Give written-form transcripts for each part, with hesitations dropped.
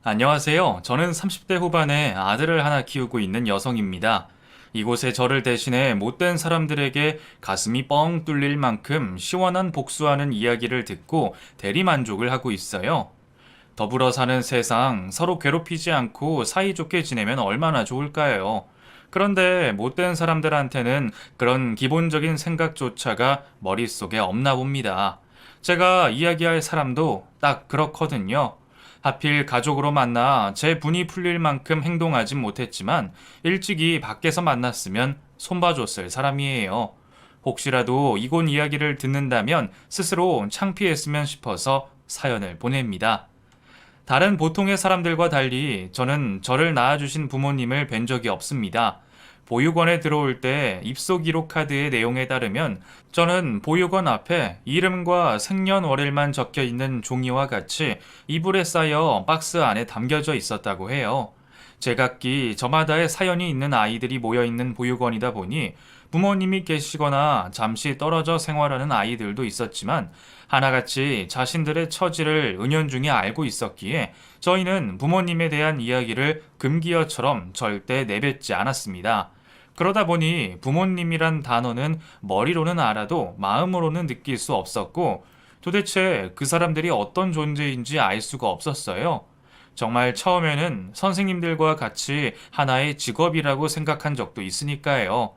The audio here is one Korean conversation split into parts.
안녕하세요. 저는 30대 후반에 아들을 하나 키우고 있는 여성입니다. 이곳에 저를 대신해 못된 사람들에게 가슴이 뻥 뚫릴 만큼 시원한 복수하는 이야기를 듣고 대리만족을 하고 있어요. 더불어 사는 세상 서로 괴롭히지 않고 사이좋게 지내면 얼마나 좋을까요? 그런데 못된 사람들한테는 그런 기본적인 생각조차가 머릿속에 없나 봅니다. 제가 이야기할 사람도 딱 그렇거든요. 하필 가족으로 만나 제 분이 풀릴 만큼 행동하진 못했지만 일찍이 밖에서 만났으면 손봐줬을 사람이에요. 혹시라도 이곳 이야기를 듣는다면 스스로 창피했으면 싶어서 사연을 보냅니다. 다른 보통의 사람들과 달리 저는 저를 낳아주신 부모님을 뵌 적이 없습니다. 보육원에 들어올 때 입소 기록 카드의 내용에 따르면 저는 보육원 앞에 이름과 생년월일만 적혀 있는 종이와 같이 이불에 쌓여 박스 안에 담겨져 있었다고 해요. 제각기 저마다의 사연이 있는 아이들이 모여 있는 보육원이다 보니 부모님이 계시거나 잠시 떨어져 생활하는 아이들도 있었지만 하나같이 자신들의 처지를 은연중에 알고 있었기에 저희는 부모님에 대한 이야기를 금기어처럼 절대 내뱉지 않았습니다. 그러다 보니 부모님이란 단어는 머리로는 알아도 마음으로는 느낄 수 없었고 도대체 그 사람들이 어떤 존재인지 알 수가 없었어요. 정말 처음에는 선생님들과 같이 하나의 직업이라고 생각한 적도 있으니까요.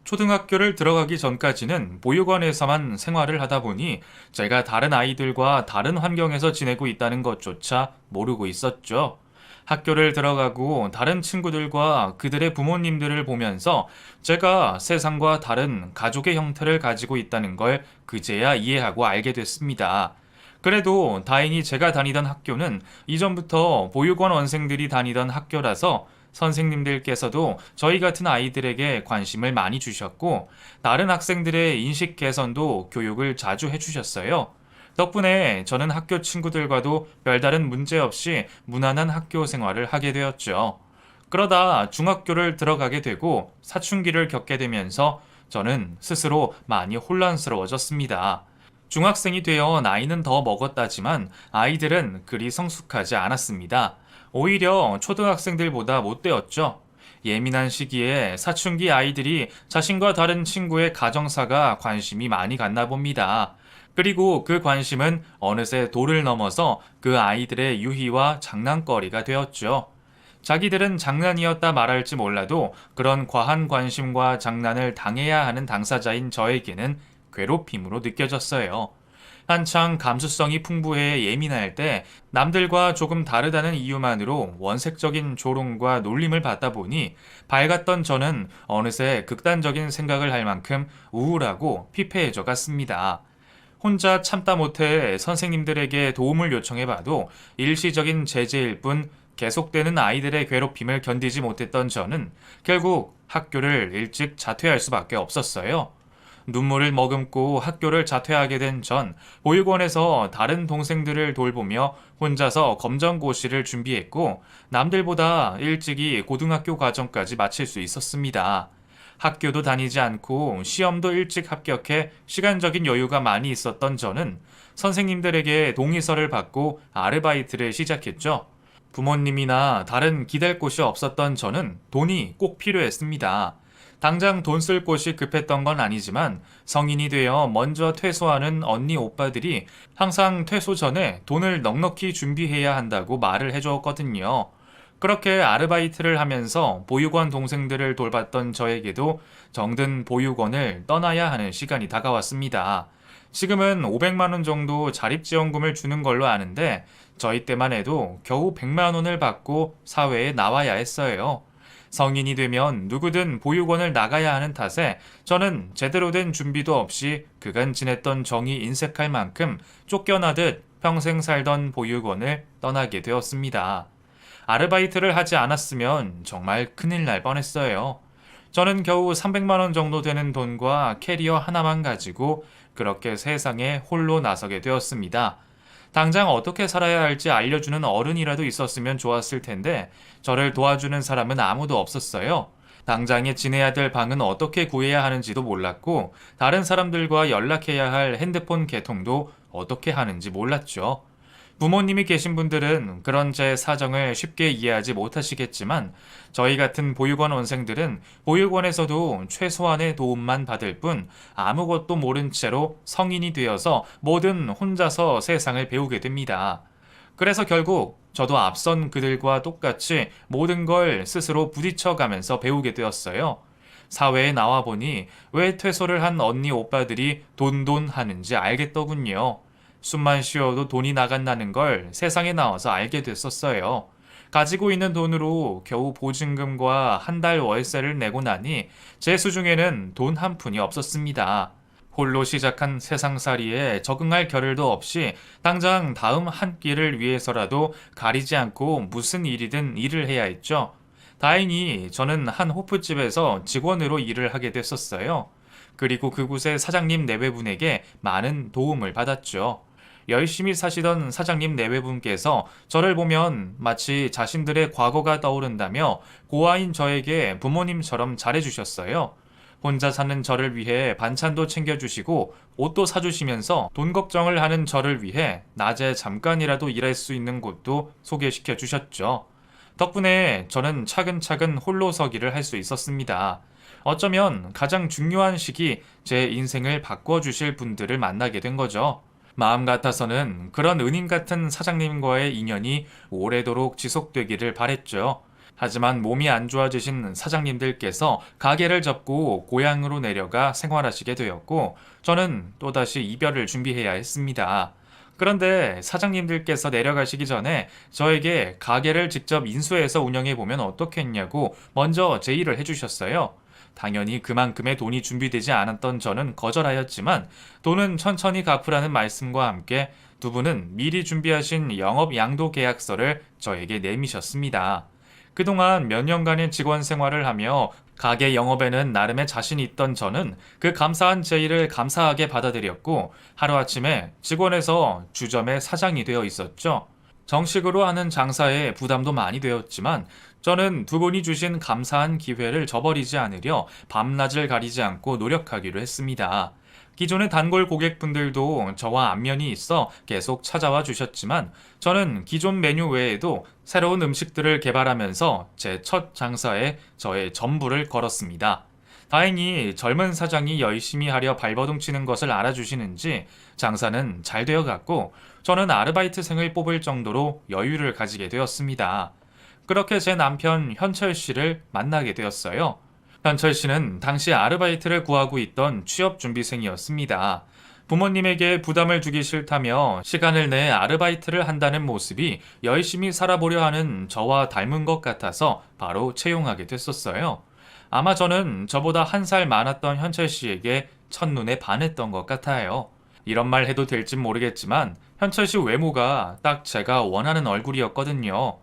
초등학교를 들어가기 전까지는 보육원에서만 생활을 하다 보니 제가 다른 아이들과 다른 환경에서 지내고 있다는 것조차 모르고 있었죠. 학교를 들어가고 다른 친구들과 그들의 부모님들을 보면서 제가 세상과 다른 가족의 형태를 가지고 있다는 걸 그제야 이해하고 알게 됐습니다. 그래도 다행히 제가 다니던 학교는 이전부터 보육원 원생들이 다니던 학교라서 선생님들께서도 저희 같은 아이들에게 관심을 많이 주셨고, 다른 학생들의 인식 개선도 교육을 자주 해주셨어요. 덕분에 저는 학교 친구들과도 별다른 문제 없이 무난한 학교 생활을 하게 되었죠. 그러다 중학교를 들어가게 되고 사춘기를 겪게 되면서 저는 스스로 많이 혼란스러워졌습니다. 중학생이 되어 나이는 더 먹었다지만 아이들은 그리 성숙하지 않았습니다. 오히려 초등학생들보다 못되었죠. 예민한 시기에 사춘기 아이들이 자신과 다른 친구의 가정사가 관심이 많이 갔나 봅니다. 그리고 그 관심은 어느새 도를 넘어서 그 아이들의 유희와 장난거리가 되었죠. 자기들은 장난이었다 말할지 몰라도 그런 과한 관심과 장난을 당해야 하는 당사자인 저에게는 괴롭힘으로 느껴졌어요. 한창 감수성이 풍부해 예민할 때 남들과 조금 다르다는 이유만으로 원색적인 조롱과 놀림을 받다 보니 밝았던 저는 어느새 극단적인 생각을 할 만큼 우울하고 피폐해져 갔습니다. 혼자 참다 못해 선생님들에게 도움을 요청해봐도 일시적인 제재일 뿐 계속되는 아이들의 괴롭힘을 견디지 못했던 저는 결국 학교를 일찍 자퇴할 수밖에 없었어요. 눈물을 머금고 학교를 자퇴하게 된 전 보육원에서 다른 동생들을 돌보며 혼자서 검정고시를 준비했고 남들보다 일찍이 고등학교 과정까지 마칠 수 있었습니다. 학교도 다니지 않고 시험도 일찍 합격해 시간적인 여유가 많이 있었던 저는 선생님들에게 동의서를 받고 아르바이트를 시작했죠. 부모님이나 다른 기댈 곳이 없었던 저는 돈이 꼭 필요했습니다. 당장 돈 쓸 곳이 급했던 건 아니지만 성인이 되어 먼저 퇴소하는 언니 오빠들이 항상 퇴소 전에 돈을 넉넉히 준비해야 한다고 말을 해주었거든요. 그렇게 아르바이트를 하면서 보육원 동생들을 돌봤던 저에게도 정든 보육원을 떠나야 하는 시간이 다가왔습니다. 지금은 500만 원 정도 자립지원금을 주는 걸로 아는데 저희 때만 해도 겨우 100만 원을 받고 사회에 나와야 했어요. 성인이 되면 누구든 보육원을 나가야 하는 탓에 저는 제대로 된 준비도 없이 그간 지냈던 정이 인색할 만큼 쫓겨나듯 평생 살던 보육원을 떠나게 되었습니다. 아르바이트를 하지 않았으면 정말 큰일 날 뻔했어요. 저는 겨우 300만 원 정도 되는 돈과 캐리어 하나만 가지고 그렇게 세상에 홀로 나서게 되었습니다. 당장 어떻게 살아야 할지 알려주는 어른이라도 있었으면 좋았을 텐데 저를 도와주는 사람은 아무도 없었어요. 당장에 지내야 될 방은 어떻게 구해야 하는지도 몰랐고 다른 사람들과 연락해야 할 핸드폰 개통도 어떻게 하는지 몰랐죠. 부모님이 계신 분들은 그런 제 사정을 쉽게 이해하지 못하시겠지만 저희 같은 보육원 원생들은 보육원에서도 최소한의 도움만 받을 뿐 아무것도 모른 채로 성인이 되어서 뭐든 혼자서 세상을 배우게 됩니다. 그래서 결국 저도 앞선 그들과 똑같이 모든 걸 스스로 부딪혀가면서 배우게 되었어요. 사회에 나와 보니 왜 퇴소를 한 언니 오빠들이 돈돈 하는지 알겠더군요. 숨만 쉬어도 돈이 나간다는 걸 세상에 나와서 알게 됐었어요. 가지고 있는 돈으로 겨우 보증금과 한 달 월세를 내고 나니 제 수중에는 돈 한 푼이 없었습니다. 홀로 시작한 세상살이에 적응할 겨를도 없이 당장 다음 한 끼를 위해서라도 가리지 않고 무슨 일이든 일을 해야 했죠. 다행히 저는 한 호프집에서 직원으로 일을 하게 됐었어요. 그리고 그곳의 사장님 내외분에게 많은 도움을 받았죠. 열심히 사시던 사장님 내외분께서 저를 보면 마치 자신들의 과거가 떠오른다며 고아인 저에게 부모님처럼 잘해주셨어요. 혼자 사는 저를 위해 반찬도 챙겨주시고 옷도 사주시면서 돈 걱정을 하는 저를 위해 낮에 잠깐이라도 일할 수 있는 곳도 소개시켜 주셨죠. 덕분에 저는 차근차근 홀로서기를 할 수 있었습니다. 어쩌면 가장 중요한 시기 제 인생을 바꿔주실 분들을 만나게 된 거죠. 마음 같아서는 그런 은인 같은 사장님과의 인연이 오래도록 지속되기를 바랬죠. 하지만 몸이 안 좋아지신 사장님들께서 가게를 접고 고향으로 내려가 생활하시게 되었고, 저는 또다시 이별을 준비해야 했습니다. 그런데 사장님들께서 내려가시기 전에 저에게 가게를 직접 인수해서 운영해보면 어떻겠냐고 먼저 제의를 해주셨어요. 당연히 그만큼의 돈이 준비되지 않았던 저는 거절하였지만 돈은 천천히 갚으라는 말씀과 함께 두 분은 미리 준비하신 영업 양도 계약서를 저에게 내미셨습니다. 그동안 몇 년간의 직원 생활을 하며 가게 영업에는 나름의 자신이 있던 저는 그 감사한 제의를 감사하게 받아들였고 하루아침에 직원에서 주점의 사장이 되어 있었죠. 정식으로 하는 장사에 부담도 많이 되었지만 저는 두 분이 주신 감사한 기회를 저버리지 않으려 밤낮을 가리지 않고 노력하기로 했습니다. 기존의 단골 고객분들도 저와 안면이 있어 계속 찾아와 주셨지만 저는 기존 메뉴 외에도 새로운 음식들을 개발하면서 제 첫 장사에 저의 전부를 걸었습니다. 다행히 젊은 사장이 열심히 하려 발버둥 치는 것을 알아주시는지 장사는 잘 되어갔고 저는 아르바이트생을 뽑을 정도로 여유를 가지게 되었습니다. 그렇게 제 남편 현철 씨를 만나게 되었어요. 현철 씨는 당시 아르바이트를 구하고 있던 취업준비생이었습니다. 부모님에게 부담을 주기 싫다며 시간을 내 아르바이트를 한다는 모습이 열심히 살아보려 하는 저와 닮은 것 같아서 바로 채용하게 됐었어요. 아마 저는 저보다 한 살 많았던 현철 씨에게 첫눈에 반했던 것 같아요. 이런 말 해도 될진 모르겠지만 현철 씨 외모가 딱 제가 원하는 얼굴이었거든요.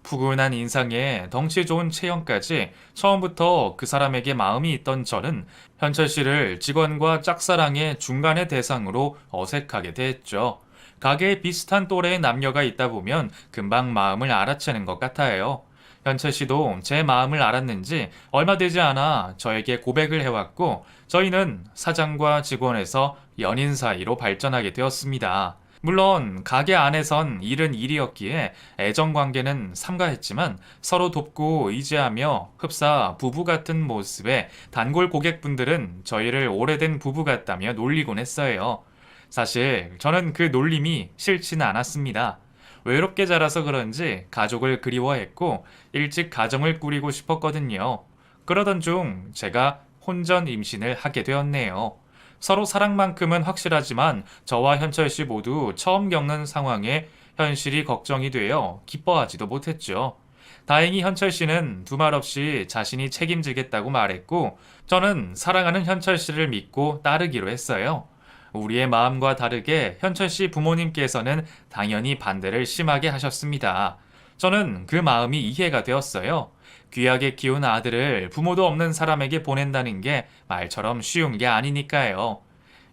푸근한 인상에 덩치 좋은 체형까지 처음부터 그 사람에게 마음이 있던 저는 현철 씨를 직원과 짝사랑의 중간의 대상으로 어색하게 대했죠. 가게에 비슷한 또래의 남녀가 있다 보면 금방 마음을 알아채는 것 같아요. 현철 씨도 제 마음을 알았는지 얼마 되지 않아 저에게 고백을 해왔고 저희는 사장과 직원에서 연인 사이로 발전하게 되었습니다. 물론 가게 안에선 일은 일이었기에 애정 관계는 삼가했지만 서로 돕고 의지하며 흡사 부부 같은 모습에 단골 고객분들은 저희를 오래된 부부 같다며 놀리곤 했어요. 사실 저는 그 놀림이 싫지는 않았습니다. 외롭게 자라서 그런지 가족을 그리워했고 일찍 가정을 꾸리고 싶었거든요. 그러던 중 제가 혼전 임신을 하게 되었네요. 서로 사랑만큼은 확실하지만 저와 현철 씨 모두 처음 겪는 상황에 현실이 걱정이 되어 기뻐하지도 못했죠. 다행히 현철 씨는 두말 없이 자신이 책임지겠다고 말했고 저는 사랑하는 현철 씨를 믿고 따르기로 했어요. 우리의 마음과 다르게 현철 씨 부모님께서는 당연히 반대를 심하게 하셨습니다. 저는 그 마음이 이해가 되었어요. 귀하게 키운 아들을 부모도 없는 사람에게 보낸다는 게 말처럼 쉬운 게 아니니까요.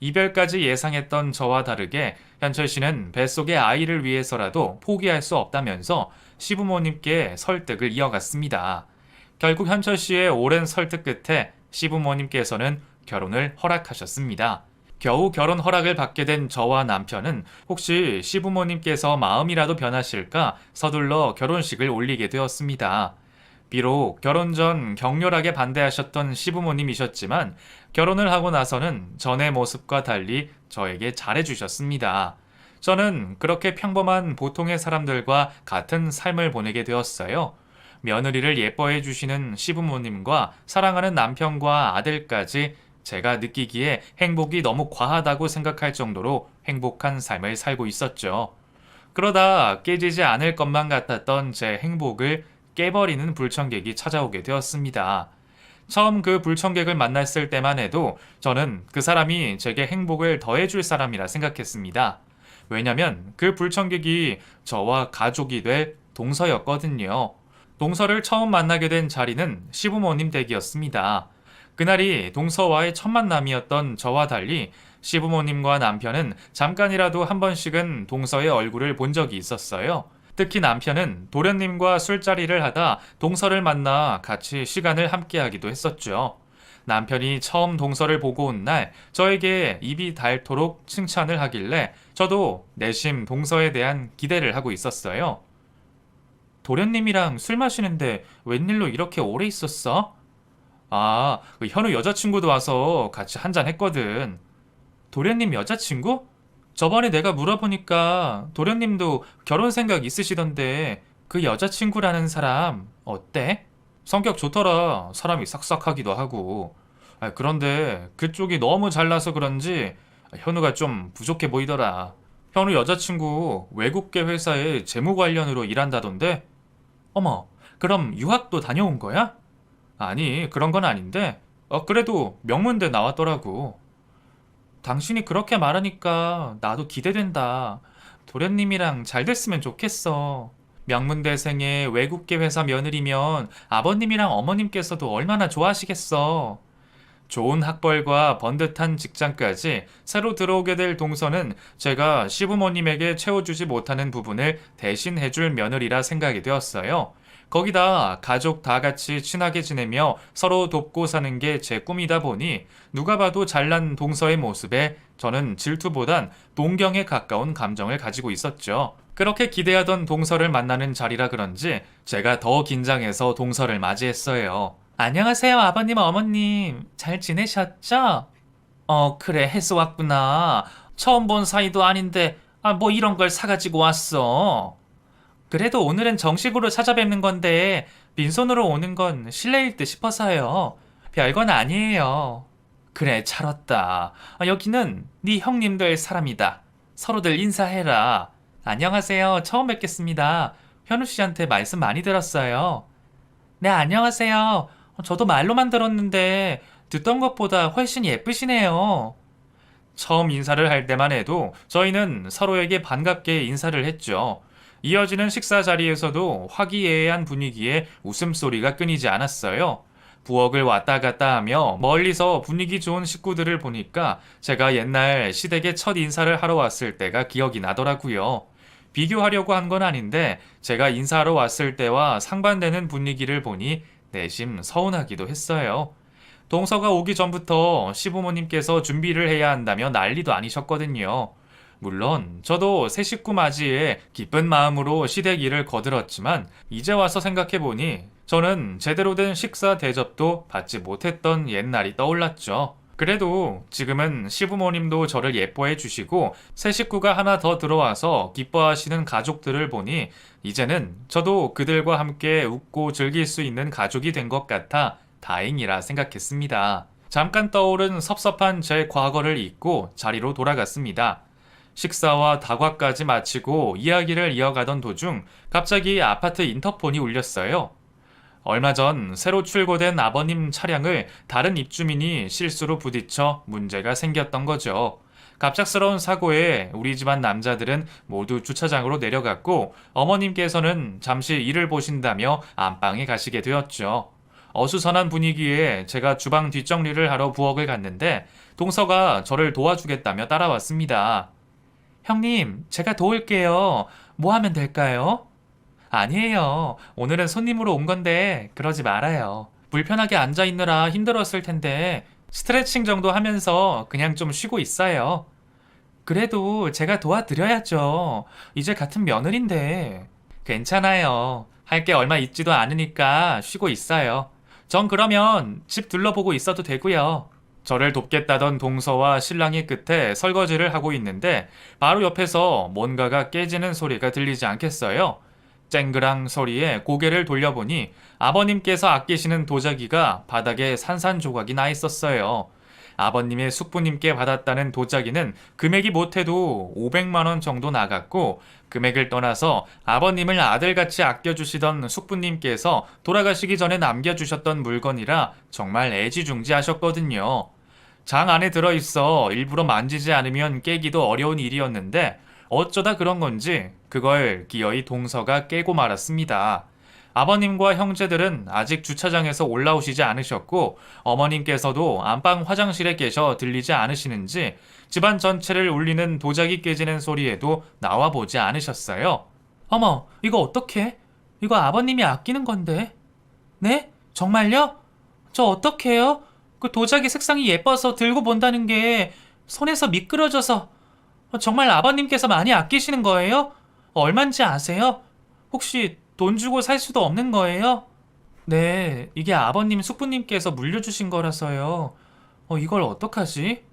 이별까지 예상했던 저와 다르게 현철 씨는 뱃속의 아이를 위해서라도 포기할 수 없다면서 시부모님께 설득을 이어갔습니다. 결국 현철 씨의 오랜 설득 끝에 시부모님께서는 결혼을 허락하셨습니다. 겨우 결혼 허락을 받게 된 저와 남편은 혹시 시부모님께서 마음이라도 변하실까 서둘러 결혼식을 올리게 되었습니다. 비록 결혼 전 격렬하게 반대하셨던 시부모님이셨지만 결혼을 하고 나서는 전의 모습과 달리 저에게 잘해주셨습니다. 저는 그렇게 평범한 보통의 사람들과 같은 삶을 보내게 되었어요. 며느리를 예뻐해 주시는 시부모님과 사랑하는 남편과 아들까지 제가 느끼기에 행복이 너무 과하다고 생각할 정도로 행복한 삶을 살고 있었죠. 그러다 깨지지 않을 것만 같았던 제 행복을 깨버리는 불청객이 찾아오게 되었습니다. 처음 그 불청객을 만났을 때만 해도 저는 그 사람이 제게 행복을 더해줄 사람이라 생각했습니다. 왜냐면 그 불청객이 저와 가족이 될 동서였거든요. 동서를 처음 만나게 된 자리는 시부모님 댁이었습니다. 그날이 동서와의 첫 만남이었던 저와 달리 시부모님과 남편은 잠깐이라도 한 번씩은 동서의 얼굴을 본 적이 있었어요. 특히 남편은 도련님과 술자리를 하다 동서를 만나 같이 시간을 함께하기도 했었죠. 남편이 처음 동서를 보고 온 날 저에게 입이 닳도록 칭찬을 하길래 저도 내심 동서에 대한 기대를 하고 있었어요. 도련님이랑 술 마시는데 웬일로 이렇게 오래 있었어? 아, 그 현우 여자친구도 와서 같이 한잔 했거든. 도련님 여자친구? 저번에 내가 물어보니까 도련님도 결혼 생각 있으시던데 그 여자친구라는 사람 어때? 성격 좋더라. 사람이 싹싹하기도 하고. 그런데 그쪽이 너무 잘나서 그런지 현우가 좀 부족해 보이더라. 현우 여자친구 외국계 회사에 재무 관련으로 일한다던데? 어머, 그럼 유학도 다녀온 거야? 아니, 그런 건 아닌데, 그래도 명문대 나왔더라고. 당신이 그렇게 말하니까 나도 기대된다. 도련님이랑 잘 됐으면 좋겠어. 명문대생의 외국계 회사 며느리면 아버님이랑 어머님께서도 얼마나 좋아하시겠어. 좋은 학벌과 번듯한 직장까지 새로 들어오게 될 동서는 제가 시부모님에게 채워주지 못하는 부분을 대신 해줄 며느리라 생각이 되었어요. 거기다 가족 다 같이 친하게 지내며 서로 돕고 사는 게 제 꿈이다 보니 누가 봐도 잘난 동서의 모습에 저는 질투보단 동경에 가까운 감정을 가지고 있었죠. 그렇게 기대하던 동서를 만나는 자리라 그런지 제가 더 긴장해서 동서를 맞이했어요. 안녕하세요, 아버님, 어머님. 잘 지내셨죠? 그래, 해서 왔구나. 처음 본 사이도 아닌데, 뭐 이런 걸 사가지고 왔어. 그래도 오늘은 정식으로 찾아뵙는 건데, 빈손으로 오는 건 실례일 듯 싶어서요. 별건 아니에요. 그래, 잘 왔다. 여기는 네 형님들 사람이다. 서로들 인사해라. 안녕하세요. 처음 뵙겠습니다. 현우 씨한테 말씀 많이 들었어요. 네, 안녕하세요. 저도 말로만 들었는데 듣던 것보다 훨씬 예쁘시네요. 처음 인사를 할 때만 해도 저희는 서로에게 반갑게 인사를 했죠. 이어지는 식사 자리에서도 화기애애한 분위기에 웃음소리가 끊이지 않았어요. 부엌을 왔다 갔다 하며 멀리서 분위기 좋은 식구들을 보니까 제가 옛날 시댁에 첫 인사를 하러 왔을 때가 기억이 나더라고요. 비교하려고 한 건 아닌데 제가 인사하러 왔을 때와 상반되는 분위기를 보니 내심 서운하기도 했어요. 동서가 오기 전부터 시부모님께서 준비를 해야 한다며 난리도 아니셨거든요. 물론 저도 새 식구 맞이에 기쁜 마음으로 시댁 일을 거들었지만 이제 와서 생각해보니 저는 제대로 된 식사 대접도 받지 못했던 옛날이 떠올랐죠. 그래도 지금은 시부모님도 저를 예뻐해 주시고 새 식구가 하나 더 들어와서 기뻐하시는 가족들을 보니 이제는 저도 그들과 함께 웃고 즐길 수 있는 가족이 된 것 같아 다행이라 생각했습니다. 잠깐 떠오른 섭섭한 제 과거를 잊고 자리로 돌아갔습니다. 식사와 다과까지 마치고 이야기를 이어가던 도중 갑자기 아파트 인터폰이 울렸어요. 얼마 전 새로 출고된 아버님 차량을 다른 입주민이 실수로 부딪혀 문제가 생겼던 거죠. 갑작스러운 사고에 우리 집안 남자들은 모두 주차장으로 내려갔고 어머님께서는 잠시 일을 보신다며 안방에 가시게 되었죠. 어수선한 분위기에 제가 주방 뒷정리를 하러 부엌을 갔는데 동서가 저를 도와주겠다며 따라왔습니다. 형님, 제가 도울게요. 뭐 하면 될까요? 아니에요. 오늘은 손님으로 온 건데 그러지 말아요. 불편하게 앉아 있느라 힘들었을 텐데 스트레칭 정도 하면서 그냥 좀 쉬고 있어요. 그래도 제가 도와드려야죠. 이제 같은 며느린데. 괜찮아요. 할 게 얼마 있지도 않으니까 쉬고 있어요. 전 그러면 집 둘러보고 있어도 되고요. 저를 돕겠다던 동서와 신랑이 끝에 설거지를 하고 있는데 바로 옆에서 뭔가가 깨지는 소리가 들리지 않겠어요? 쨍그랑 소리에 고개를 돌려보니 아버님께서 아끼시는 도자기가 바닥에 산산조각이 나 있었어요. 아버님의 숙부님께 받았다는 도자기는 금액이 못해도 500만 원 정도 나갔고, 금액을 떠나서 아버님을 아들같이 아껴주시던 숙부님께서 돌아가시기 전에 남겨주셨던 물건이라 정말 애지중지하셨거든요. 장 안에 들어있어 일부러 만지지 않으면 깨기도 어려운 일이었는데 어쩌다 그런 건지 그걸 기어이 동서가 깨고 말았습니다. 아버님과 형제들은 아직 주차장에서 올라오시지 않으셨고 어머님께서도 안방 화장실에 계셔 들리지 않으시는지 집안 전체를 울리는 도자기 깨지는 소리에도 나와보지 않으셨어요. 어머, 이거 어떡해? 이거 아버님이 아끼는 건데. 네? 정말요? 저 어떡해요? 그 도자기 색상이 예뻐서 들고 본다는 게 손에서 미끄러져서 정말 아버님께서 많이 아끼시는 거예요? 얼만지 아세요? 혹시 돈 주고 살 수도 없는 거예요? 네, 이게 아버님 숙부님께서 물려주신 거라서요. 이걸 어떡하지?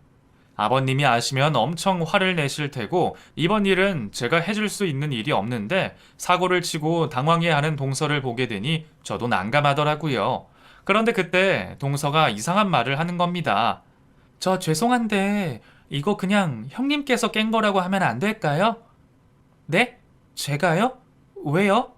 아버님이 아시면 엄청 화를 내실 테고 이번 일은 제가 해줄 수 있는 일이 없는데 사고를 치고 당황해하는 동서를 보게 되니 저도 난감하더라고요. 그런데 그때 동서가 이상한 말을 하는 겁니다. 저 죄송한데 이거 그냥 형님께서 깬 거라고 하면 안 될까요? 네? 제가요? 왜요?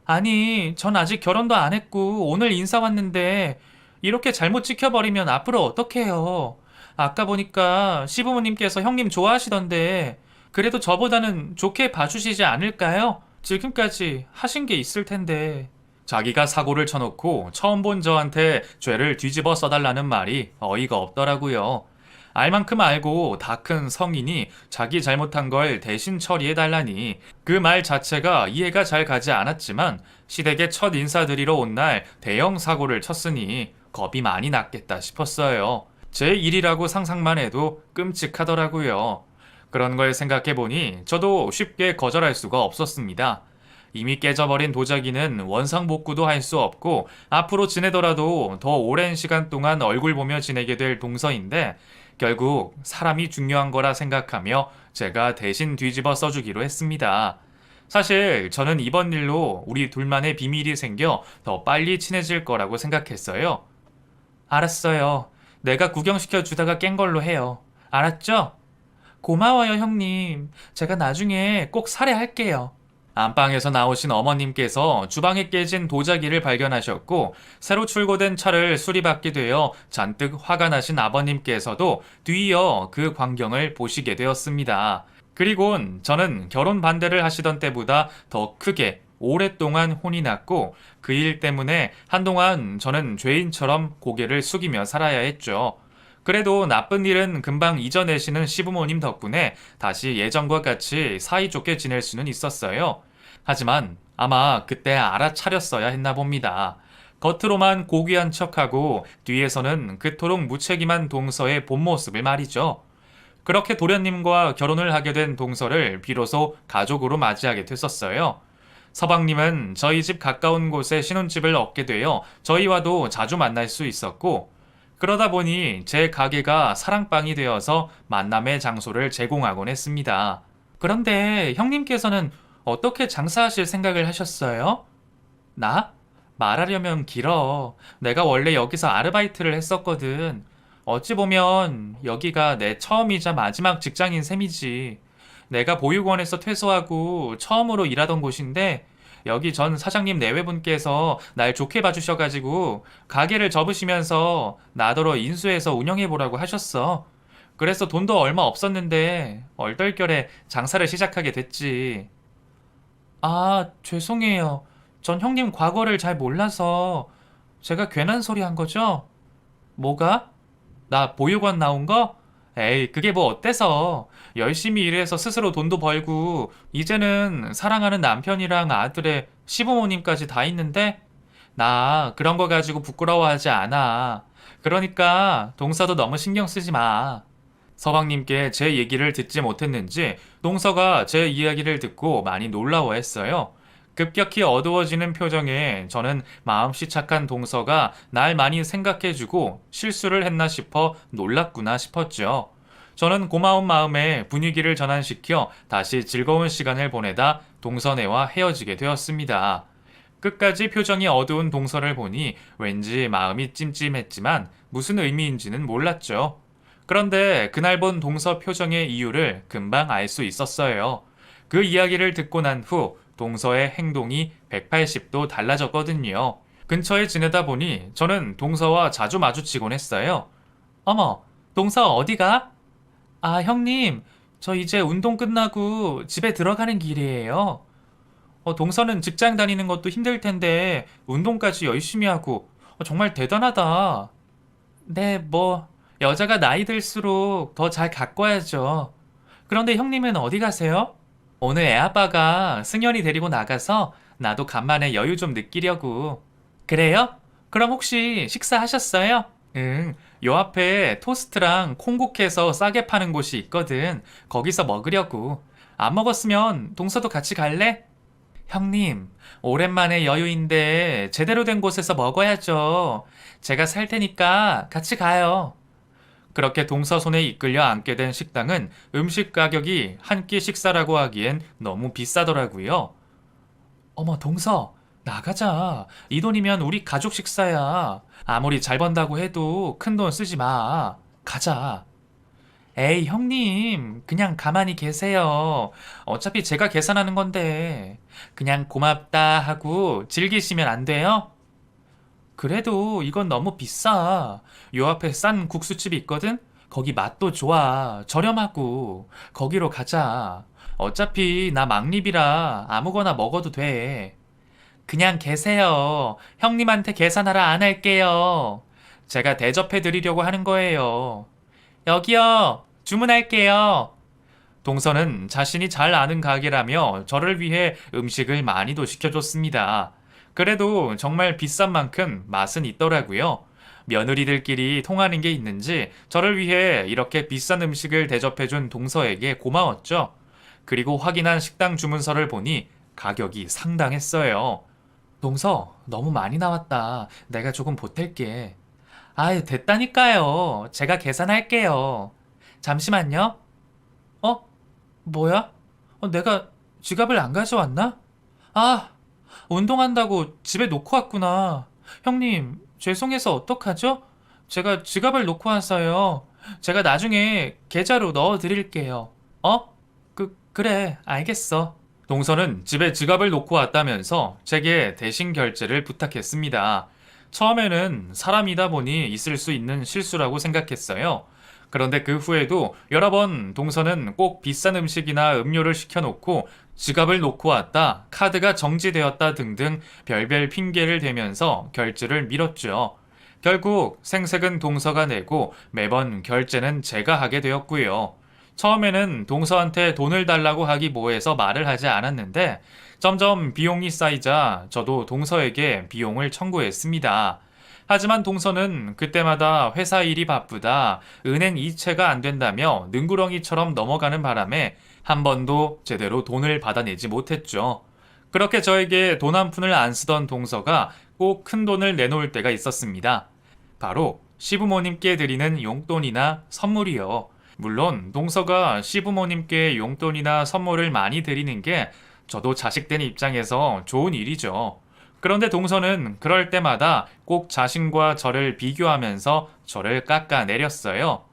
아니, 전 아직 결혼도 안 했고 오늘 인사 왔는데 이렇게 잘못 지켜버리면 앞으로 어떡해요? 아까 보니까 시부모님께서 형님 좋아하시던데 그래도 저보다는 좋게 봐주시지 않을까요? 지금까지 하신 게 있을 텐데. 자기가 사고를 쳐놓고 처음 본 저한테 죄를 뒤집어 써달라는 말이 어이가 없더라고요. 알 만큼 알고 다 큰 성인이 자기 잘못한 걸 대신 처리해달라니 그 말 자체가 이해가 잘 가지 않았지만 시댁에 첫 인사드리러 온 날 대형 사고를 쳤으니 겁이 많이 났겠다 싶었어요. 제 일이라고 상상만 해도 끔찍하더라고요. 그런 걸 생각해보니 저도 쉽게 거절할 수가 없었습니다. 이미 깨져버린 도자기는 원상복구도 할 수 없고 앞으로 지내더라도 더 오랜 시간 동안 얼굴 보며 지내게 될 동서인데 결국 사람이 중요한 거라 생각하며 제가 대신 뒤집어 써주기로 했습니다. 사실 저는 이번 일로 우리 둘만의 비밀이 생겨 더 빨리 친해질 거라고 생각했어요. 알았어요. 내가 구경시켜 주다가 깬 걸로 해요. 알았죠? 고마워요, 형님. 제가 나중에 꼭 살해할게요. 안방에서 나오신 어머님께서 주방에 깨진 도자기를 발견하셨고 새로 출고된 차를 수리받게 되어 잔뜩 화가 나신 아버님께서도 뒤이어 그 광경을 보시게 되었습니다. 그리곤 저는 결혼 반대를 하시던 때보다 더 크게 오랫동안 혼이 났고 그 일 때문에 한동안 저는 죄인처럼 고개를 숙이며 살아야 했죠. 그래도 나쁜 일은 금방 잊어내시는 시부모님 덕분에 다시 예전과 같이 사이좋게 지낼 수는 있었어요. 하지만 아마 그때 알아차렸어야 했나 봅니다. 겉으로만 고귀한 척하고 뒤에서는 그토록 무책임한 동서의 본 모습을 말이죠. 그렇게 도련님과 결혼을 하게 된 동서를 비로소 가족으로 맞이하게 됐었어요. 서방님은 저희 집 가까운 곳에 신혼집을 얻게 되어 저희와도 자주 만날 수 있었고 그러다 보니 제 가게가 사랑방이 되어서 만남의 장소를 제공하곤 했습니다. 그런데 형님께서는 어떻게 장사하실 생각을 하셨어요? 나? 말하려면 길어. 내가 원래 여기서 아르바이트를 했었거든. 어찌 보면 여기가 내 처음이자 마지막 직장인 셈이지. 내가 보육원에서 퇴소하고 처음으로 일하던 곳인데 여기 전 사장님 내외분께서 날 좋게 봐주셔가지고 가게를 접으시면서 나더러 인수해서 운영해보라고 하셨어. 그래서 돈도 얼마 없었는데 얼떨결에 장사를 시작하게 됐지. 아, 죄송해요. 전 형님 과거를 잘 몰라서 제가 괜한 소리 한 거죠? 뭐가? 나 보육원 나온 거? 에이, 그게 뭐 어때서? 열심히 일해서 스스로 돈도 벌고, 이제는 사랑하는 남편이랑 아들의 시부모님까지 다 있는데? 나 그런 거 가지고 부끄러워하지 않아. 그러니까 동서도 너무 신경 쓰지 마. 서방님께 제 얘기를 듣지 못했는지 동서가 제 이야기를 듣고 많이 놀라워했어요. 급격히 어두워지는 표정에 저는 마음씨 착한 동서가 날 많이 생각해주고 실수를 했나 싶어 놀랐구나 싶었죠. 저는 고마운 마음에 분위기를 전환시켜 다시 즐거운 시간을 보내다 동서네와 헤어지게 되었습니다. 끝까지 표정이 어두운 동서를 보니 왠지 마음이 찜찜했지만 무슨 의미인지는 몰랐죠. 그런데 그날 본 동서 표정의 이유를 금방 알 수 있었어요. 그 이야기를 듣고 난 후 동서의 행동이 180도 달라졌거든요. 근처에 지내다 보니 저는 동서와 자주 마주치곤 했어요. 어머, 동서 어디가? 아, 형님, 저 이제 운동 끝나고 집에 들어가는 길이에요. 동서는 직장 다니는 것도 힘들 텐데 운동까지 열심히 하고 정말 대단하다. 네, 뭐 여자가 나이 들수록 더 잘 가꿔야죠. 그런데 형님은 어디 가세요? 오늘 애아빠가 승연이 데리고 나가서 나도 간만에 여유 좀 느끼려고. 그래요? 그럼 혹시 식사하셨어요? 응, 요 앞에 토스트랑 콩국해서 싸게 파는 곳이 있거든. 거기서 먹으려고. 안 먹었으면 동서도 같이 갈래? 형님, 오랜만에 여유인데 제대로 된 곳에서 먹어야죠. 제가 살 테니까 같이 가요. 그렇게 동서 손에 이끌려 앉게 된 식당은 음식 가격이 한 끼 식사라고 하기엔 너무 비싸더라고요. 어머, 동서, 나가자. 이 돈이면 우리 가족 식사야. 아무리 잘 번다고 해도 큰 돈 쓰지 마. 가자. 에이, 형님, 그냥 가만히 계세요. 어차피 제가 계산하는 건데. 그냥 고맙다 하고 즐기시면 안 돼요? 그래도 이건 너무 비싸. 요 앞에 싼 국수집이 있거든? 거기 맛도 좋아. 저렴하고. 거기로 가자. 어차피 나 막립이라 아무거나 먹어도 돼. 그냥 계세요. 형님한테 계산하라 안 할게요. 제가 대접해 드리려고 하는 거예요. 여기요. 주문할게요. 동서는 자신이 잘 아는 가게라며 저를 위해 음식을 많이도 시켜줬습니다. 그래도 정말 비싼 만큼 맛은 있더라고요. 며느리들끼리 통하는 게 있는지 저를 위해 이렇게 비싼 음식을 대접해준 동서에게 고마웠죠. 그리고 확인한 식당 주문서를 보니 가격이 상당했어요. 동서, 너무 많이 나왔다. 내가 조금 보탤게. 아유, 됐다니까요. 제가 계산할게요. 잠시만요. 어? 뭐야? 내가 지갑을 안 가져왔나? 아, 운동한다고 집에 놓고 왔구나. 형님, 죄송해서 어떡하죠? 제가 지갑을 놓고 왔어요. 제가 나중에 계좌로 넣어 드릴게요. 그래, 알겠어. 동서는 집에 지갑을 놓고 왔다면서 제게 대신 결제를 부탁했습니다. 처음에는 사람이다 보니 있을 수 있는 실수라고 생각했어요. 그런데 그 후에도 여러 번 동서는 꼭 비싼 음식이나 음료를 시켜놓고 지갑을 놓고 왔다, 카드가 정지되었다 등등 별별 핑계를 대면서 결제를 미뤘죠. 결국 생색은 동서가 내고 매번 결제는 제가 하게 되었고요. 처음에는 동서한테 돈을 달라고 하기 뭐해서 말을 하지 않았는데 점점 비용이 쌓이자 저도 동서에게 비용을 청구했습니다. 하지만 동서는 그때마다 회사 일이 바쁘다, 은행 이체가 안 된다며 능구렁이처럼 넘어가는 바람에 한 번도 제대로 돈을 받아내지 못했죠. 그렇게 저에게 돈 한 푼을 안 쓰던 동서가 꼭 큰 돈을 내놓을 때가 있었습니다. 바로 시부모님께 드리는 용돈이나 선물이요. 물론 동서가 시부모님께 용돈이나 선물을 많이 드리는 게 저도 자식된 입장에서 좋은 일이죠. 그런데 동서는 그럴 때마다 꼭 자신과 저를 비교하면서 저를 깎아내렸어요.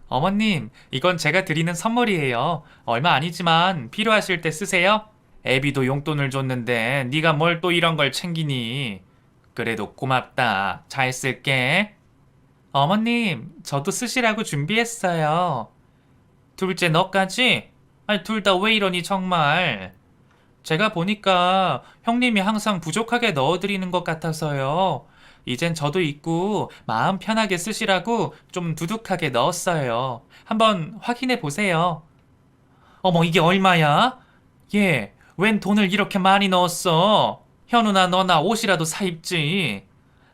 어머님, 이건 제가 드리는 선물이에요. 얼마 아니지만 필요하실 때 쓰세요. 애비도 용돈을 줬는데 네가 뭘 또 이런 걸 챙기니. 그래도 고맙다. 잘 쓸게. 어머님, 저도 쓰시라고 준비했어요. 둘째 너까지? 아니, 둘 다 왜 이러니 정말. 제가 보니까 형님이 항상 부족하게 넣어드리는 것 같아서요. 이젠 저도 있고 마음 편하게 쓰시라고 좀 두둑하게 넣었어요. 한번 확인해 보세요. 어머, 이게 얼마야? 얘, 웬 돈을 이렇게 많이 넣었어? 현우나 너나 옷이라도 사 입지.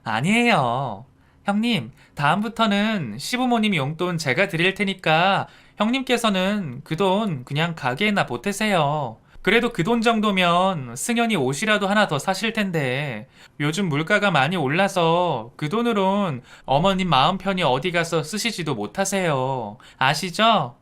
아니에요. 형님, 다음부터는 시부모님 용돈 제가 드릴 테니까 형님께서는 그 돈 그냥 가게에나 보태세요. 그래도 그 돈 정도면 승현이 옷이라도 하나 더 사실 텐데 요즘 물가가 많이 올라서 그 돈으론 어머님 마음 편히 어디 가서 쓰시지도 못하세요. 아시죠?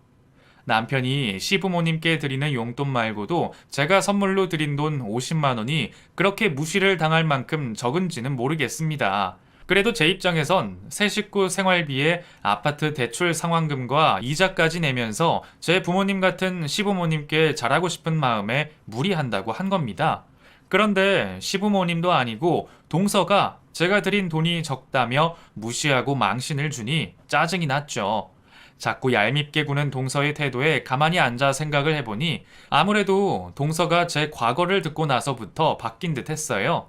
남편이 시부모님께 드리는 용돈 말고도 제가 선물로 드린 돈 50만 원이 그렇게 무시를 당할 만큼 적은지는 모르겠습니다. 그래도 제 입장에선 새 식구 생활비에 아파트 대출 상환금과 이자까지 내면서 제 부모님 같은 시부모님께 잘하고 싶은 마음에 무리한다고 한 겁니다. 그런데 시부모님도 아니고 동서가 제가 드린 돈이 적다며 무시하고 망신을 주니 짜증이 났죠. 자꾸 얄밉게 구는 동서의 태도에 가만히 앉아 생각을 해보니 아무래도 동서가 제 과거를 듣고 나서부터 바뀐 듯 했어요.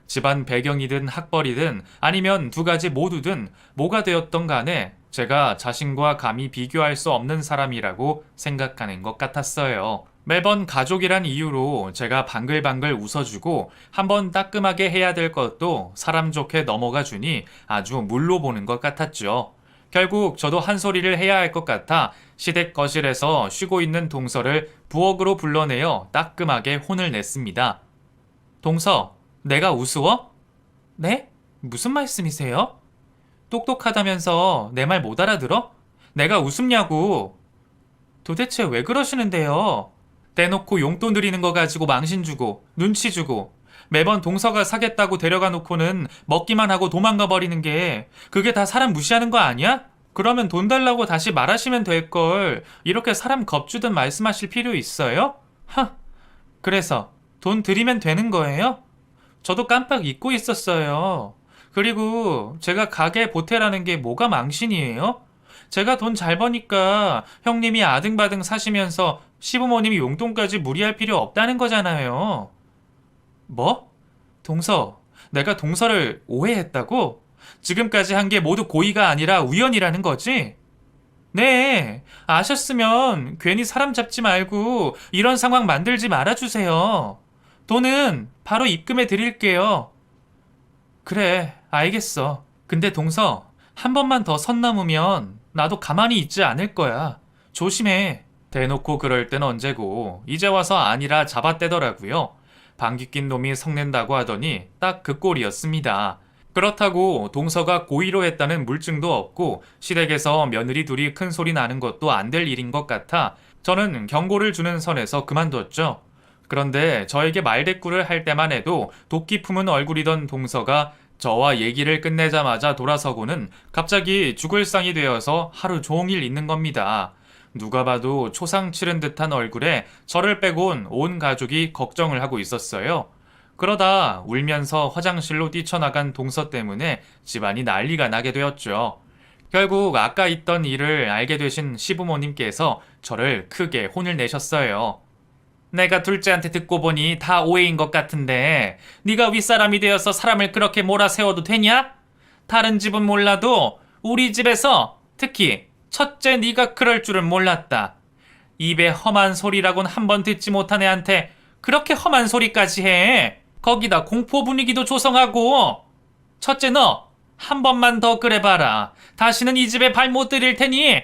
집안 배경이든 학벌이든 아니면 두 가지 모두든 뭐가 되었던 간에 제가 자신과 감히 비교할 수 없는 사람이라고 생각하는 것 같았어요. 매번 가족이란 이유로 제가 방글방글 웃어주고 한번 따끔하게 해야 될 것도 사람 좋게 넘어가 주니 아주 물로 보는 것 같았죠. 결국 저도 한 소리를 해야 할 것 같아 시댁 거실에서 쉬고 있는 동서를 부엌으로 불러내어 따끔하게 혼을 냈습니다. 동서, 내가 우스워? 네? 무슨 말씀이세요? 똑똑하다면서 내 말 못 알아들어? 내가 우습냐고. 도대체 왜 그러시는데요? 대놓고 용돈 드리는 거 가지고 망신 주고 눈치 주고 매번 동서가 사겠다고 데려가 놓고는 먹기만 하고 도망가 버리는 게 그게 다 사람 무시하는 거 아니야? 그러면 돈 달라고 다시 말하시면 될 걸 이렇게 사람 겁주듯 말씀하실 필요 있어요? 하, 그래서 돈 드리면 되는 거예요? 저도 깜빡 잊고 있었어요. 그리고 제가 가게 보태라는 게 뭐가 망신이에요? 제가 돈 잘 버니까 형님이 아등바등 사시면서 시부모님이 용돈까지 무리할 필요 없다는 거잖아요. 뭐? 동서, 내가 동서를 오해했다고? 지금까지 한 게 모두 고의가 아니라 우연이라는 거지? 네, 아셨으면 괜히 사람 잡지 말고 이런 상황 만들지 말아주세요. 돈은 바로 입금해 드릴게요. 그래, 알겠어. 근데 동서, 한 번만 더 선 넘으면 나도 가만히 있지 않을 거야. 조심해. 대놓고 그럴 땐 언제고, 이제 와서 아니라 잡아떼더라고요. 방귀 낀 놈이 성낸다고 하더니 딱 그 꼴이었습니다. 그렇다고 동서가 고의로 했다는 물증도 없고 시댁에서 며느리 둘이 큰 소리 나는 것도 안 될 일인 것 같아 저는 경고를 주는 선에서 그만뒀죠. 그런데 저에게 말대꾸를 할 때만 해도 도끼 품은 얼굴이던 동서가 저와 얘기를 끝내자마자 돌아서고는 갑자기 죽을 상이 되어서 하루 종일 있는 겁니다. 누가 봐도 초상 치른 듯한 얼굴에 저를 빼곤 온 가족이 걱정을 하고 있었어요. 그러다 울면서 화장실로 뛰쳐나간 동서 때문에 집안이 난리가 나게 되었죠. 결국 아까 있던 일을 알게 되신 시부모님께서 저를 크게 혼을 내셨어요. 내가 둘째한테 듣고 보니 다 오해인 것 같은데 네가 윗사람이 되어서 사람을 그렇게 몰아세워도 되냐? 다른 집은 몰라도 우리 집에서 특히 첫째 네가 그럴 줄은 몰랐다. 입에 험한 소리라곤 한 번 듣지 못한 애한테 그렇게 험한 소리까지 해. 거기다 공포 분위기도 조성하고. 첫째 너 한 번만 더 그래봐라. 다시는 이 집에 발 못 들일 테니.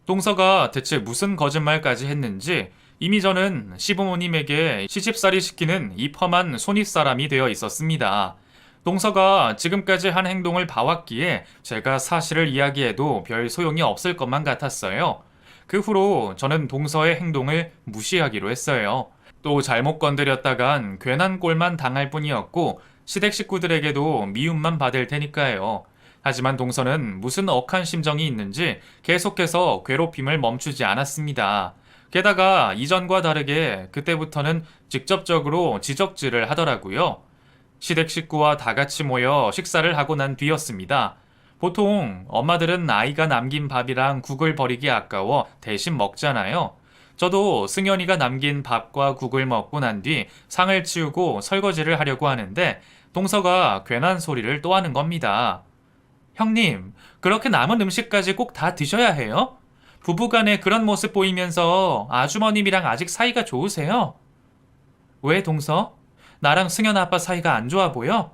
동서가 대체 무슨 거짓말까지 했는지 이미 저는 시부모님에게 시집살이 시키는 이 험한 손윗사람이 되어 있었습니다. 동서가 지금까지 한 행동을 봐왔기에 제가 사실을 이야기해도 별 소용이 없을 것만 같았어요. 그 후로 저는 동서의 행동을 무시하기로 했어요. 또 잘못 건드렸다간 괜한 꼴만 당할 뿐이었고 시댁 식구들에게도 미움만 받을 테니까요. 하지만 동서는 무슨 억한 심정이 있는지 계속해서 괴롭힘을 멈추지 않았습니다. 게다가 이전과 다르게 그때부터는 직접적으로 지적질을 하더라고요. 시댁 식구와 다 같이 모여 식사를 하고 난 뒤였습니다. 보통 엄마들은 아이가 남긴 밥이랑 국을 버리기 아까워 대신 먹잖아요. 저도 승현이가 남긴 밥과 국을 먹고 난 뒤 상을 치우고 설거지를 하려고 하는데 동서가 괜한 소리를 또 하는 겁니다. 형님, 그렇게 남은 음식까지 꼭 다 드셔야 해요? 부부간에 그런 모습 보이면서 아주머님이랑 아직 사이가 좋으세요? 왜 동서? 나랑 승현 아빠 사이가 안 좋아 보여?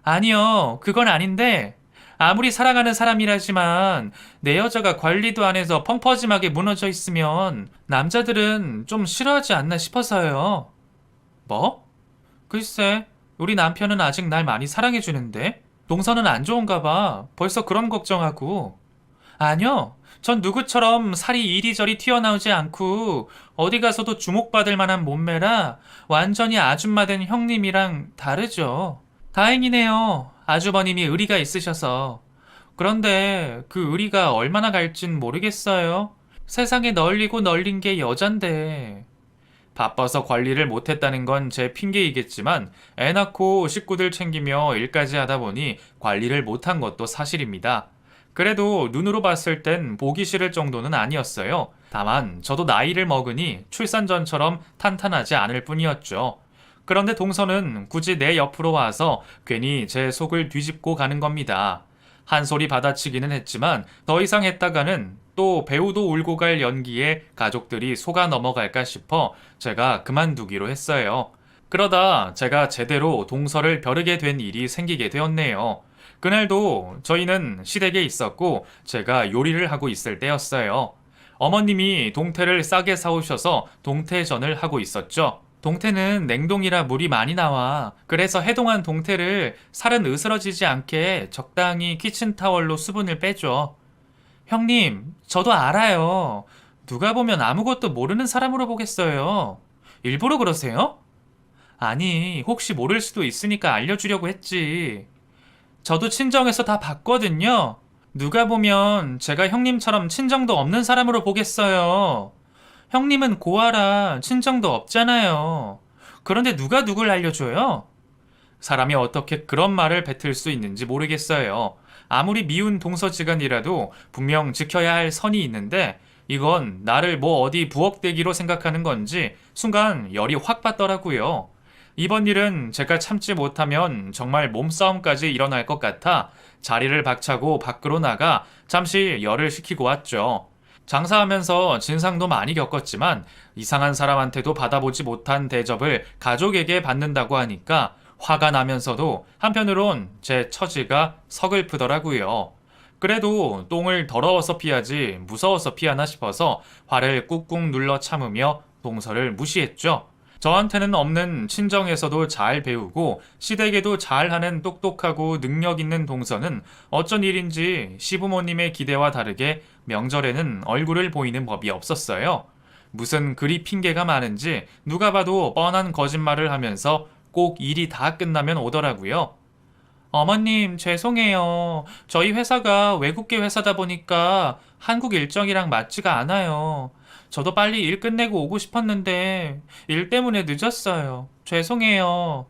아니요, 그건 아닌데 아무리 사랑하는 사람이라지만 내 여자가 관리도 안 해서 펑퍼짐하게 무너져 있으면 남자들은 좀 싫어하지 않나 싶어서요. 뭐? 글쎄, 우리 남편은 아직 날 많이 사랑해주는데 동서는 안 좋은가 봐. 벌써 그런 걱정하고. 아니요. 전 누구처럼 살이 이리저리 튀어나오지 않고 어디 가서도 주목받을 만한 몸매라 완전히 아줌마 된 형님이랑 다르죠. 다행이네요. 아주버님이 의리가 있으셔서. 그런데 그 의리가 얼마나 갈진 모르겠어요. 세상에 널리고 널린 게 여잔데. 바빠서 관리를 못했다는 건 제 핑계이겠지만 애 낳고 식구들 챙기며 일까지 하다 보니 관리를 못한 것도 사실입니다. 그래도 눈으로 봤을 땐 보기 싫을 정도는 아니었어요. 다만 저도 나이를 먹으니 출산 전처럼 탄탄하지 않을 뿐이었죠. 그런데 동서는 굳이 내 옆으로 와서 괜히 제 속을 뒤집고 가는 겁니다. 한 소리 받아치기는 했지만 더 이상 했다가는 또 배우도 울고 갈 연기에 가족들이 속아 넘어갈까 싶어 제가 그만두기로 했어요. 그러다 제가 제대로 동서를 벼르게 된 일이 생기게 되었네요. 그날도 저희는 시댁에 있었고 제가 요리를 하고 있을 때였어요. 어머님이 동태를 싸게 사오셔서 동태전을 하고 있었죠. 동태는 냉동이라 물이 많이 나와. 그래서 해동한 동태를 살은 으스러지지 않게 적당히 키친타월로 수분을 빼줘. 형님, 저도 알아요. 누가 보면 아무것도 모르는 사람으로 보겠어요. 일부러 그러세요? 아니, 혹시 모를 수도 있으니까 알려주려고 했지. 저도 친정에서 다 봤거든요. 누가 보면 제가 형님처럼 친정도 없는 사람으로 보겠어요. 형님은 고아라 친정도 없잖아요. 그런데 누가 누굴 알려줘요? 사람이 어떻게 그런 말을 뱉을 수 있는지 모르겠어요. 아무리 미운 동서지간이라도 분명 지켜야 할 선이 있는데 이건 나를 뭐 어디 부엌대기로 생각하는 건지 순간 열이 확 받더라고요. 이번 일은 제가 참지 못하면 정말 몸싸움까지 일어날 것 같아 자리를 박차고 밖으로 나가 잠시 열을 식히고 왔죠. 장사하면서 진상도 많이 겪었지만 이상한 사람한테도 받아보지 못한 대접을 가족에게 받는다고 하니까 화가 나면서도 한편으론 제 처지가 서글프더라고요. 그래도 똥을 더러워서 피하지 무서워서 피하나 싶어서 화를 꾹꾹 눌러 참으며 동서를 무시했죠. 저한테는 없는 친정에서도 잘 배우고 시댁에도 잘하는 똑똑하고 능력 있는 동서는 어쩐 일인지 시부모님의 기대와 다르게 명절에는 얼굴을 보이는 법이 없었어요. 무슨 그리 핑계가 많은지 누가 봐도 뻔한 거짓말을 하면서 꼭 일이 다 끝나면 오더라고요. 어머님, 죄송해요. 저희 회사가 외국계 회사다 보니까 한국 일정이랑 맞지가 않아요. 저도 빨리 일 끝내고 오고 싶었는데 일 때문에 늦었어요. 죄송해요.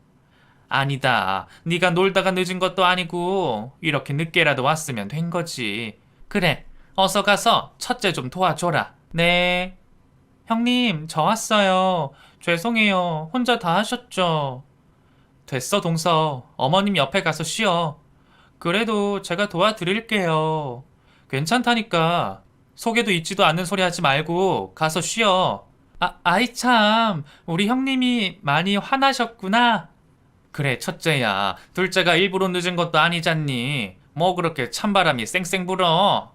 아니다. 네가 놀다가 늦은 것도 아니고 이렇게 늦게라도 왔으면 된 거지. 그래. 어서 가서 첫째 좀 도와줘라. 네. 형님, 저 왔어요. 죄송해요. 혼자 다 하셨죠? 됐어, 동서. 어머님 옆에 가서 쉬어. 그래도 제가 도와드릴게요. 괜찮다니까. 속에도 있지도 않는 소리 하지 말고 가서 쉬어. 아이 참. 우리 형님이 많이 화나셨구나. 그래, 첫째야. 둘째가 일부러 늦은 것도 아니잖니. 뭐 그렇게 찬바람이 쌩쌩 불어.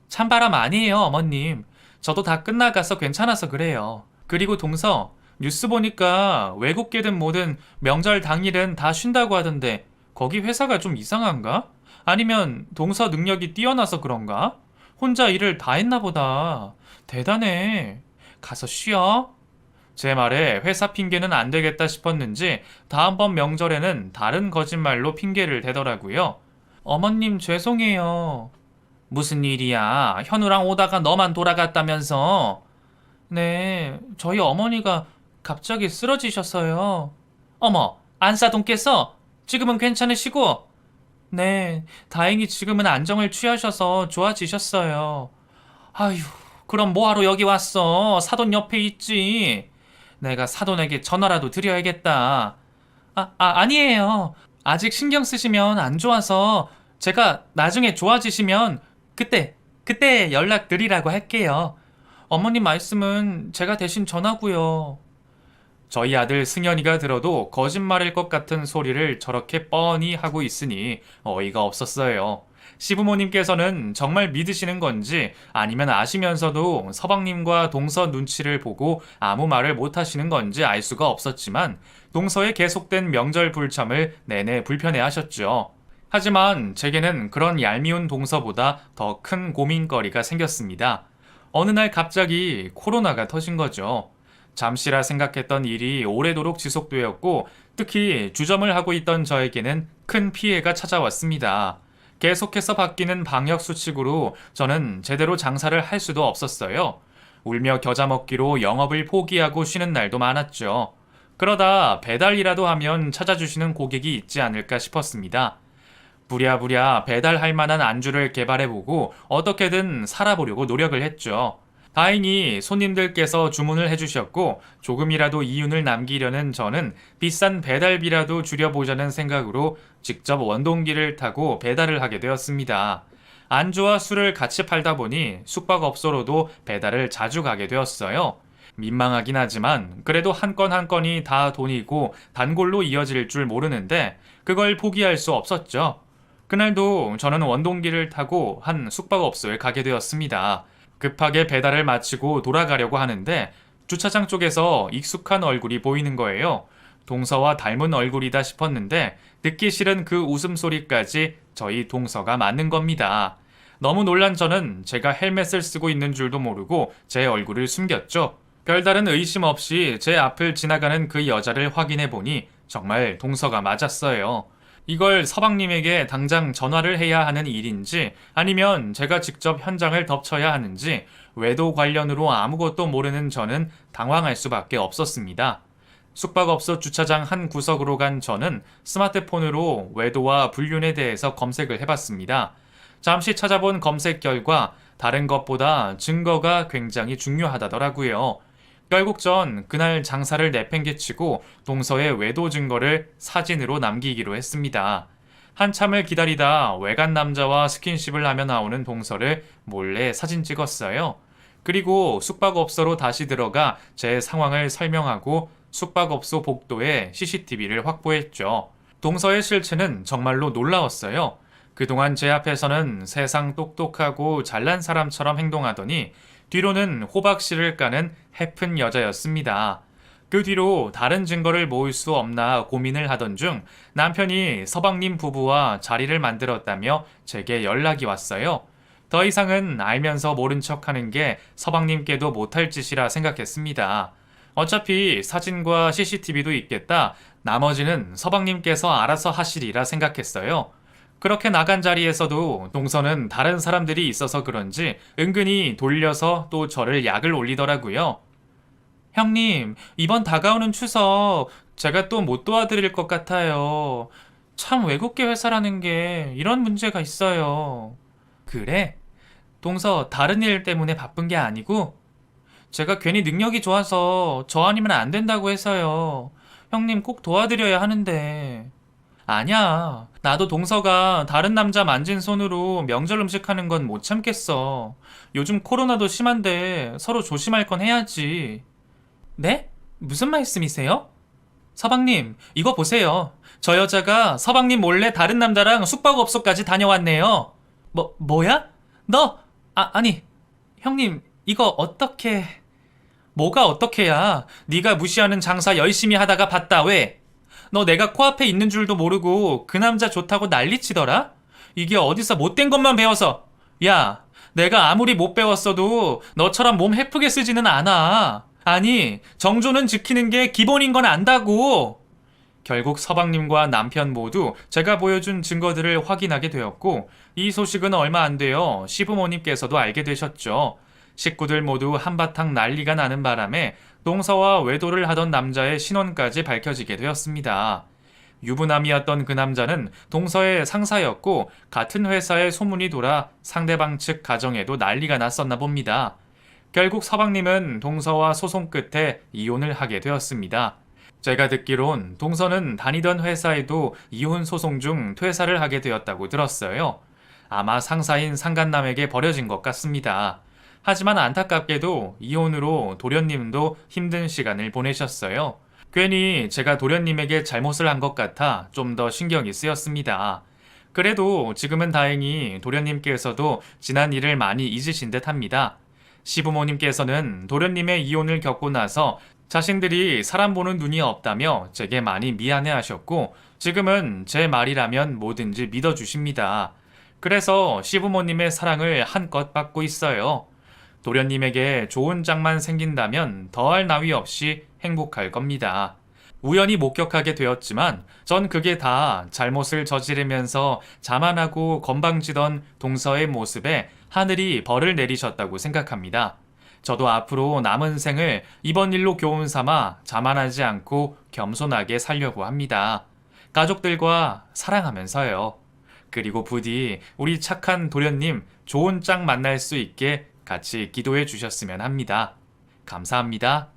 찬바람 아니에요, 어머님. 저도 다 끝나가서 괜찮아서 그래요. 그리고 동서, 뉴스 보니까 외국계든 뭐든 명절 당일은 다 쉰다고 하던데 거기 회사가 좀 이상한가? 아니면 동서 능력이 뛰어나서 그런가? 혼자 일을 다 했나 보다. 대단해. 가서 쉬어. 제 말에 회사 핑계는 안 되겠다 싶었는지 다음번 명절에는 다른 거짓말로 핑계를 대더라고요. 어머님 죄송해요. 무슨 일이야? 현우랑 오다가 너만 돌아갔다면서? 네, 저희 어머니가 갑자기 쓰러지셨어요. 어머, 안사돈께서 지금은 괜찮으시고? 네, 다행히 지금은 안정을 취하셔서 좋아지셨어요. 아휴, 그럼 뭐하러 여기 왔어? 사돈 옆에 있지. 내가 사돈에게 전화라도 드려야겠다. 아니에요. 아직 신경 쓰시면 안 좋아서 제가 나중에 좋아지시면 그때 연락드리라고 할게요. 어머님 말씀은 제가 대신 전하고요. 저희 아들 승현이가 들어도 거짓말일 것 같은 소리를 저렇게 뻔히 하고 있으니 어이가 없었어요. 시부모님께서는 정말 믿으시는 건지 아니면 아시면서도 서방님과 동서 눈치를 보고 아무 말을 못 하시는 건지 알 수가 없었지만 동서의 계속된 명절 불참을 내내 불편해 하셨죠. 하지만 제게는 그런 얄미운 동서보다 더 큰 고민거리가 생겼습니다. 어느 날 갑자기 코로나가 터진 거죠. 잠시라 생각했던 일이 오래도록 지속되었고 특히 주점을 하고 있던 저에게는 큰 피해가 찾아왔습니다. 계속해서 바뀌는 방역 수칙으로 저는 제대로 장사를 할 수도 없었어요. 울며 겨자 먹기로 영업을 포기하고 쉬는 날도 많았죠. 그러다 배달이라도 하면 찾아주시는 고객이 있지 않을까 싶었습니다. 부랴부랴 배달할 만한 안주를 개발해보고 어떻게든 살아보려고 노력을 했죠. 다행히 손님들께서 주문을 해주셨고 조금이라도 이윤을 남기려는 저는 비싼 배달비라도 줄여보자는 생각으로 직접 원동기를 타고 배달을 하게 되었습니다. 안주와 술을 같이 팔다 보니 숙박업소로도 배달을 자주 가게 되었어요. 민망하긴 하지만 그래도 한 건 한 건이 다 돈이고 단골로 이어질 줄 모르는데 그걸 포기할 수 없었죠. 그날도 저는 원동기를 타고 한 숙박업소에 가게 되었습니다. 급하게 배달을 마치고 돌아가려고 하는데 주차장 쪽에서 익숙한 얼굴이 보이는 거예요. 동서와 닮은 얼굴이다 싶었는데 듣기 싫은 그 웃음소리까지 저희 동서가 맞는 겁니다. 너무 놀란 저는 제가 헬멧을 쓰고 있는 줄도 모르고 제 얼굴을 숨겼죠. 별다른 의심 없이 제 앞을 지나가는 그 여자를 확인해 보니 정말 동서가 맞았어요. 이걸 서방님에게 당장 전화를 해야 하는 일인지 아니면 제가 직접 현장을 덮쳐야 하는지 외도 관련으로 아무것도 모르는 저는 당황할 수밖에 없었습니다. 숙박업소 주차장 한 구석으로 간 저는 스마트폰으로 외도와 불륜에 대해서 검색을 해봤습니다. 잠시 찾아본 검색 결과 다른 것보다 증거가 굉장히 중요하다더라고요. 결국 전 그날 장사를 내팽개치고 동서의 외도 증거를 사진으로 남기기로 했습니다. 한참을 기다리다 외간 남자와 스킨십을 하며 나오는 동서를 몰래 사진 찍었어요. 그리고 숙박업소로 다시 들어가 제 상황을 설명하고 숙박업소 복도에 CCTV를 확보했죠. 동서의 실체는 정말로 놀라웠어요. 그동안 제 앞에서는 세상 똑똑하고 잘난 사람처럼 행동하더니 뒤로는 호박씨를 까는 해픈 여자였습니다. 그 뒤로 다른 증거를 모을 수 없나 고민을 하던 중 남편이 서방님 부부와 자리를 만들었다며 제게 연락이 왔어요. 더 이상은 알면서 모른 척하는 게 서방님께도 못할 짓이라 생각했습니다. 어차피 사진과 CCTV도 있겠다. 나머지는 서방님께서 알아서 하시리라 생각했어요. 그렇게 나간 자리에서도 동서는 다른 사람들이 있어서 그런지 은근히 돌려서 또 저를 약을 올리더라고요. 형님, 이번 다가오는 추석 제가 또 못 도와드릴 것 같아요. 참 외국계 회사라는 게 이런 문제가 있어요. 그래? 동서 다른 일 때문에 바쁜 게 아니고? 제가 괜히 능력이 좋아서 저 아니면 안 된다고 해서요. 형님 꼭 도와드려야 하는데. 아니야. 나도 동서가 다른 남자 만진 손으로 명절 음식 하는 건 못 참겠어. 요즘 코로나도 심한데 서로 조심할 건 해야지. 네? 무슨 말씀이세요? 서방님, 이거 보세요. 저 여자가 서방님 몰래 다른 남자랑 숙박업소까지 다녀왔네요. 뭐야? 너? 아니. 형님, 이거 어떻게... 뭐가 어떻게야? 네가 무시하는 장사 열심히 하다가 봤다, 왜? 너 내가 코앞에 있는 줄도 모르고 그 남자 좋다고 난리치더라? 이게 어디서 못된 것만 배워서. 야, 내가 아무리 못 배웠어도 너처럼 몸 헤프게 쓰지는 않아. 아니, 정조는 지키는 게 기본인 건 안다고. 결국 서방님과 남편 모두 제가 보여준 증거들을 확인하게 되었고 이 소식은 얼마 안 되어 시부모님께서도 알게 되셨죠. 식구들 모두 한바탕 난리가 나는 바람에 동서와 외도를 하던 남자의 신원까지 밝혀지게 되었습니다. 유부남이었던 그 남자는 동서의 상사였고 같은 회사에 소문이 돌아 상대방 측 가정에도 난리가 났었나 봅니다. 결국 서방님은 동서와 소송 끝에 이혼을 하게 되었습니다. 제가 듣기론 동서는 다니던 회사에도 이혼 소송 중 퇴사를 하게 되었다고 들었어요. 아마 상사인 상간남에게 버려진 것 같습니다. 하지만 안타깝게도 이혼으로 도련님도 힘든 시간을 보내셨어요. 괜히 제가 도련님에게 잘못을 한 것 같아 좀 더 신경이 쓰였습니다. 그래도 지금은 다행히 도련님께서도 지난 일을 많이 잊으신 듯 합니다. 시부모님께서는 도련님의 이혼을 겪고 나서 자신들이 사람 보는 눈이 없다며 제게 많이 미안해 하셨고, 지금은 제 말이라면 뭐든지 믿어주십니다. 그래서 시부모님의 사랑을 한껏 받고 있어요. 도련님에게 좋은 짝만 생긴다면 더할 나위 없이 행복할 겁니다. 우연히 목격하게 되었지만 전 그게 다 잘못을 저지르면서 자만하고 건방지던 동서의 모습에 하늘이 벌을 내리셨다고 생각합니다. 저도 앞으로 남은 생을 이번 일로 교훈 삼아 자만하지 않고 겸손하게 살려고 합니다. 가족들과 사랑하면서요. 그리고 부디 우리 착한 도련님 좋은 짝 만날 수 있게 같이 기도해 주셨으면 합니다. 감사합니다.